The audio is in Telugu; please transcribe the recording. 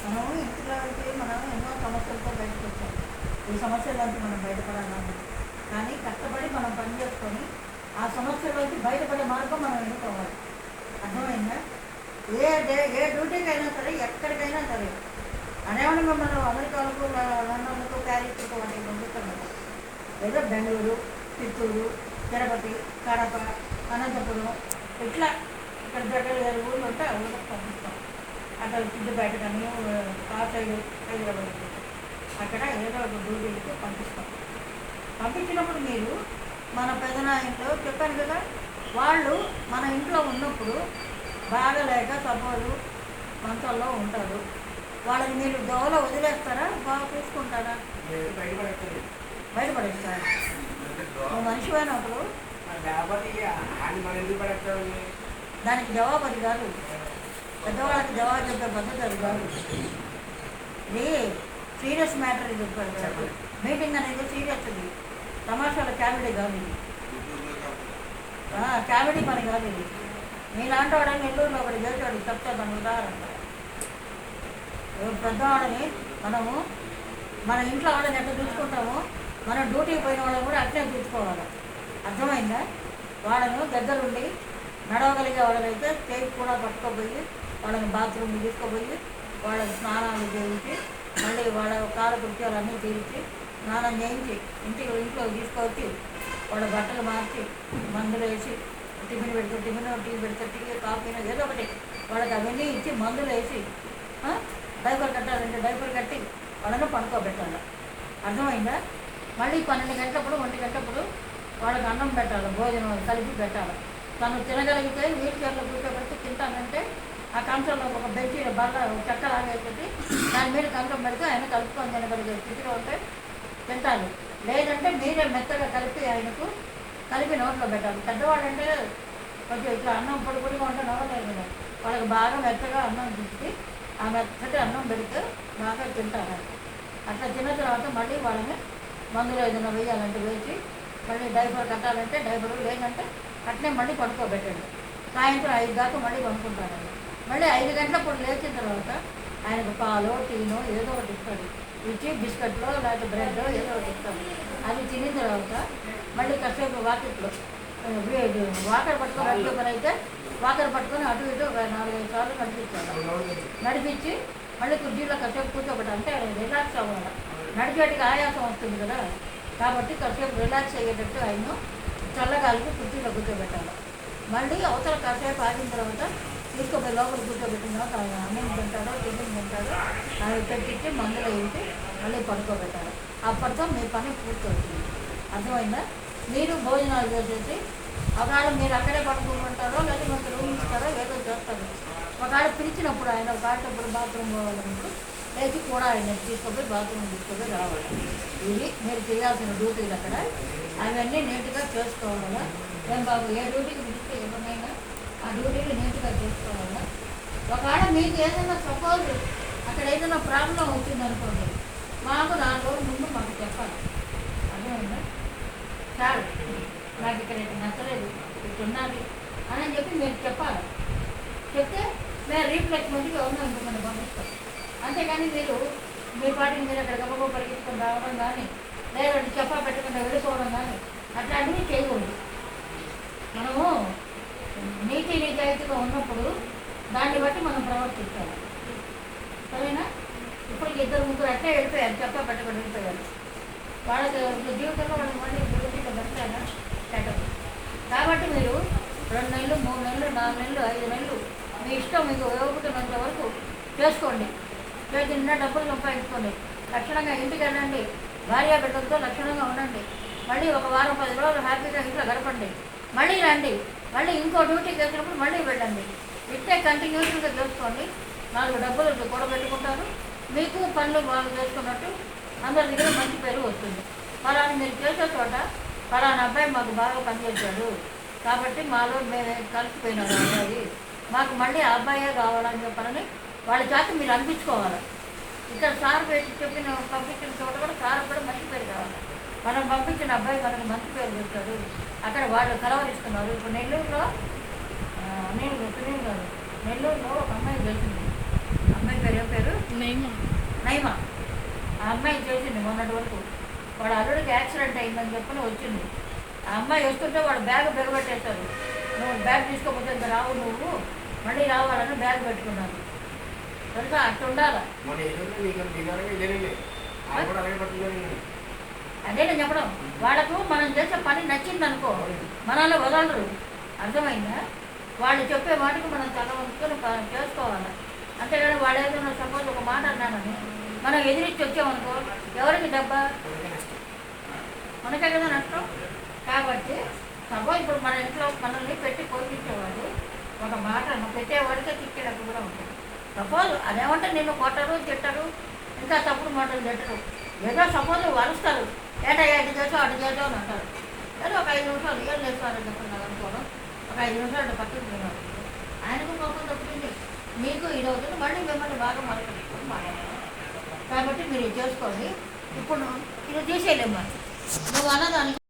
మనం ఇంట్లోకి మనం ఎన్నో సమస్యలతో బయటకు వచ్చాం. ఈ సమస్యలోంచి మనం బయటపడాలని కానీ కష్టపడి మనం పని చేసుకొని ఆ సమస్యలోంచి బయటపడే మార్గం మనం ఎన్నుకోవాలి. అర్థమైందా? ఏ డ్యూటీకి అయినా సరే, ఎక్కడికైనా సరే అనేవాళ్ళు మిమ్మల్ని అమెరికాలకు, లండన్లకు, ప్యారిస్కు వాటికి పంపిస్తాం కదా. ఏదో బెంగళూరు, చిత్తూరు, తిరుపతి, కడప, అనంతపురం ఇట్లా ఇక్కడ దగ్గర వేరే ఊళ్ళు ఉంటే ఆ ఊళ్ళకి పంపిస్తాం. అక్కడ సిద్దిపేట కానీ ఆ సైడు హైదరాబాద్ అక్కడ ఏదో ఒక డ్యూటీలకి పంపిస్తాం. పంపించినప్పుడు మీరు మన పెదనాయనలో చెప్పాను కదా, వాళ్ళు మన ఇంట్లో ఉన్నప్పుడు బాగలేక సపోజు మంచంలో ఉంటారు. వాళ్ళని మీరు దోవలో వదిలేస్తారా, బాగా చూసుకుంటారా? బయటపడేస్తారా? నువ్వు మనిషి అయినప్పుడు దానికి జవాబు అది కాదు. పెద్దవాళ్ళకి జవాబు చెప్పే పద్ధతి అది కాదు. ఇది సీరియస్ మ్యాటర్. ఇది మీటింగ్ అనేది సీరియస్. ఇది తమాషాల కామెడీ కాదు. ఇది కామెడీ పని కాదు. ఇది మీలాంటి వాడని నెల్లూరులో ఒకటి చేసాడు చెప్తాను మన ఉదాహరణ. పెద్దవాళ్ళని మనము మన ఇంట్లో వాళ్ళని ఎట్లా చూసుకుంటామో మనం డ్యూటీకి పోయిన వాళ్ళని కూడా అట్లే చూసుకోవాలి. అర్థమైందా? వాళ్ళను దగ్గరుండి నడవగలిగే వాళ్ళనైతే చేతి కూడా పట్టుకోపోయి వాళ్ళని బాత్రూమ్కి తీసుకుపోయి వాళ్ళకి స్నానాలు చేయించి మళ్ళీ వాళ్ళ కాల కృత్యాలన్నీ తీర్చి స్నానం చేయించి ఇంట్లో తీసుకొచ్చి వాళ్ళ బట్టలు మార్చి మందులు వేసి టిఫిన్ పెడితే టిఫిన్, టీ పెడితే టీ, కాఫీనో ఏదో ఒకటి వాళ్ళకి అవన్నీ ఇచ్చి మందులు వేసి డైపర్ కట్టాలంటే డైపర్ కట్టి వాళ్ళను పడుకోబెట్టాలి. అర్థమైందా? మళ్ళీ 12 గంటలప్పుడు 1 గంటలప్పుడు వాళ్ళకి అన్నం పెట్టాలి, భోజనం కలిపి పెట్టాలి. తను తినగలిగితే వీల్ చైర్లో కూర్చోబెడితే తింటానంటే ఆ కంచంలో ఒక బెంచీ బాగా చెక్కలాగేసి దాని మీద కంచం పెడితే ఆయన కలుపుకొని తినగలిగే స్థితిలో ఉంటే తింటాను. లేదంటే మీరే మెత్తగా కలిపి ఆయనకు కలిపి నోట్లో పెట్టాలి. పెద్దవాళ్ళు అంటే కొంచెం ఇట్లా అన్నం పొడి పొడిగా ఉంటే నవ్వలేదు కదా. వాళ్ళకి బాగా మెత్తగా అన్నం తిప్పి ఆ మెత్తటి అన్నం పెడితే బాగా తింటారు. అట్లా తిన్న తర్వాత మళ్ళీ వాళ్ళని మందులు ఏదైనా వేయాలంటే వేసి మళ్ళీ డైపర్ కట్టాలంటే డైపరు, లేదంటే అట్లే మళ్ళీ పడుకోబెట్టండి. సాయంత్రం 5 దాకా మళ్ళీ పడుకుంటారండి. మళ్ళీ 5 గంటలప్పుడు లేచిన తర్వాత ఆయనకు పాలో టీనో ఏదో ఒకటి ఇస్తాడు. ఇచ్చి బిస్కెట్లో లేకపోతే బ్రెడ్ ఏదో ఒకటి ఇస్తాడు. అది తినిన తర్వాత మళ్ళీ కాసేపు వాకిట్లో వాకర్ పట్టుకొని అటు అయితే వాకర్ పట్టుకొని అటు ఇటు 4-5 సార్లు నడిపించి మళ్ళీ కుర్చీలో కాసేపు కూర్చోబెట్టాలి. అంటే రిలాక్స్ అవ్వాలి. నడిచేటికి ఆయాసం వస్తుంది కదా, కాబట్టి కాసేపు రిలాక్స్ అయ్యేటట్టు ఆయన చల్లగాలికి కుర్చీలో కూర్చోబెట్టాలి. మళ్ళీ అవతల కాసేపు ఆగిన తర్వాత తీసుకుపోయి లోపల కూర్చోబెట్టిన తర్వాత ఆయన అన్నం తింటాడో టిఫిన్ తింటాడో అవి పెట్టించి మందులు వేసి మళ్ళీ పడుకోబెట్టాలి. అప్పటితో మీ పని పూర్తవుతుంది. అర్థమైందా? మీరు భోజనాలు చేసేసి ఒకవేళ మీరు అక్కడే పడుకుంటారో లేదా మీకు రూమ్ ఇస్తారో ఏదో చేస్తారు. ఒకవేళ పిలిచినప్పుడు ఆయన ఒకప్పుడు బాత్రూమ్ పోవాలన్నప్పుడు లేచి కూడా ఆయన తీసుకుపోయి బాత్రూమ్ తీసుకుపోయి రావాలి. ఇది మీరు చేయాల్సిన డ్యూటీలు అక్కడ. అవన్నీ నీట్గా చేసుకోవాలా. ఏం బాబు ఏ డ్యూటీకి పిలిస్తే ఏమైనా ఆ డ్యూటీలు నీట్గా చేసుకోవాలా. ఒకవేళ మీకు ఏదైనా సపోజ్ అక్కడ ఏదైనా ప్రాబ్లం వచ్చిందనుకోండి, మాకు 4 రోజుల ముందు మాకు చెప్పాలి. అర్థమైందా? చాలు, నాకు ఇక్కడ నచ్చలేదు, ఇట్టున్నది అని చెప్పి మీరు చెప్పాలి. చెప్తే మేము రీప్లేస్మెంట్కి ఎవరినో ఇంకొకరిని పంపిస్తాం. అంతేగాని మీరు మీ పాటికి మీరు అక్కడ గొప్ప పరిగెత్తుకొని రావడం కానీ లేదంటే చెప్పా పెట్టకుండా వెళ్ళిపోవడం కానీ అట్లాంటివి చేయకూడదు. మనము నీతి నిజాయితీగా ఉన్నప్పుడు దాన్ని బట్టి మనం ప్రవర్తించాలి. సరేనా? ఇప్పుడు 2-3 అట్లే వెళ్ళిపోయారు, చెప్పా పెట్టకుండా వెళ్ళిపోయారు. వాళ్ళకి జీవితంలో వాళ్ళకి మళ్ళీ డ్యూటీలో పెడతారా పెట్టదు. కాబట్టి మీరు 2 నెలలు, 3 నెలలు, 4 నెలలు, 5 నెలలు మీ ఇష్టం, మీకు ఉపయోగపడినంత వరకు చేసుకోండి. చేతి నిండా డబ్బులు సంపాదించుకోండి. లక్షణంగా ఇంటికి వెళ్ళండి, భార్య బిడ్డలతో లక్షణంగా ఉండండి. మళ్ళీ ఒక వారం 10 రోజులు హ్యాపీగా ఇంట్లో గడపండి. మళ్ళీ రండి, మళ్ళీ ఇంకో డ్యూటీకి వచ్చినప్పుడు మళ్ళీ వెళ్ళండి. ఇట్టే కంటిన్యూస్గా చేసుకోండి. 4 డబ్బులు కూడబెట్టుకుంటారు. మీకు పనులు బాగా చేసుకున్నట్టు అందరి దగ్గర మంచి పేరు వస్తుంది. ఫలానా మీరు చేసే చోట ఫలానా అబ్బాయి మాకు బాగా పనిచేశాడు కాబట్టి మాలో మేము కలిసిపోయినాడు అబ్బాయి, మాకు మళ్ళీ ఆ అబ్బాయే కావాలని చెప్పాలని వాళ్ళ చేత మీరు అనిపించుకోవాలి. ఇక్కడ సార్ పెట్టి పంపించిన చోట కూడా సార్ కూడా మంచి పేరు కావాలి. మనం పంపించిన అబ్బాయి మనకు మంచి పేరు పెడతాడు. అక్కడ వాళ్ళు కలవరిస్తున్నారు. ఇప్పుడు నెల్లూరులో నెల్లూరులో ఒక అమ్మాయి తెలిసింది. అమ్మాయి పేరు ఏం పేరు? నైమా ఆ అమ్మాయి చేసింది మొన్నటి వరకు. వాడు అల్లుడికి యాక్సిడెంట్ అయిందని చెప్పని వచ్చింది. ఆ అమ్మాయి వస్తుంటే వాడు బ్యాగ్ బిగబెట్టేశారు. నువ్వు బ్యాగ్ తీసుకోకపోతే ఇంకా రావు, నువ్వు మళ్ళీ రావాలని బ్యాగ్ పెట్టుకున్నాను. తెలుసా, అట్లా ఉండాలి. అదే నేను చెప్పడం, వాళ్ళకు మనం చేసే పని నచ్చింది అనుకో మనల్ని వదలరు. అర్థమైందా? వాళ్ళు చెప్పే మాటకు మనం తల వంచుకొని చేసుకోవాలి. అంతేగాని వాడు ఏదైనా సపోజ్ ఒక మాట అన్నానని మనం ఎదిరించి వచ్చామనుకో ఎవరికి దెబ్బ? మనకే కదా నష్టం. కాబట్టి సపోజ్ ఇప్పుడు మన ఇంట్లో మనల్ని పెట్టి పోషించేవాడు ఒక మాట పెట్టేవాడికే తిట్టేటప్పుడు కూడా ఉంటుంది. సపోజ్ అదేమంటే నిన్ను కొట్టరు, తిట్టరు, ఇంకా తప్పుడు మాటలు తిట్టరు. ఏదో సపోజ్ వరుస్తారు, ఏటయ్యా అటు చేసావు అటు చేసావు అని అంటారు. ఏదో ఒక 5 నిమిషాలు ఏం చేస్తారని చెప్తున్నారు అనుకోవడం, ఒక 5 నిమిషాలు పక్కకు తిన్నారు. ఆయనకు కోపం తప్పింది, మీకు ఇది అవుతుంది, మళ్ళీ మిమ్మల్ని బాగా మరకట్టుకొని మాట్లాడాలి. కాబట్టి మీరు ఇది చేసుకోండి. ఇప్పుడు ఇది తీసేయలేమ్మా, నువ్వు అన్నదానికి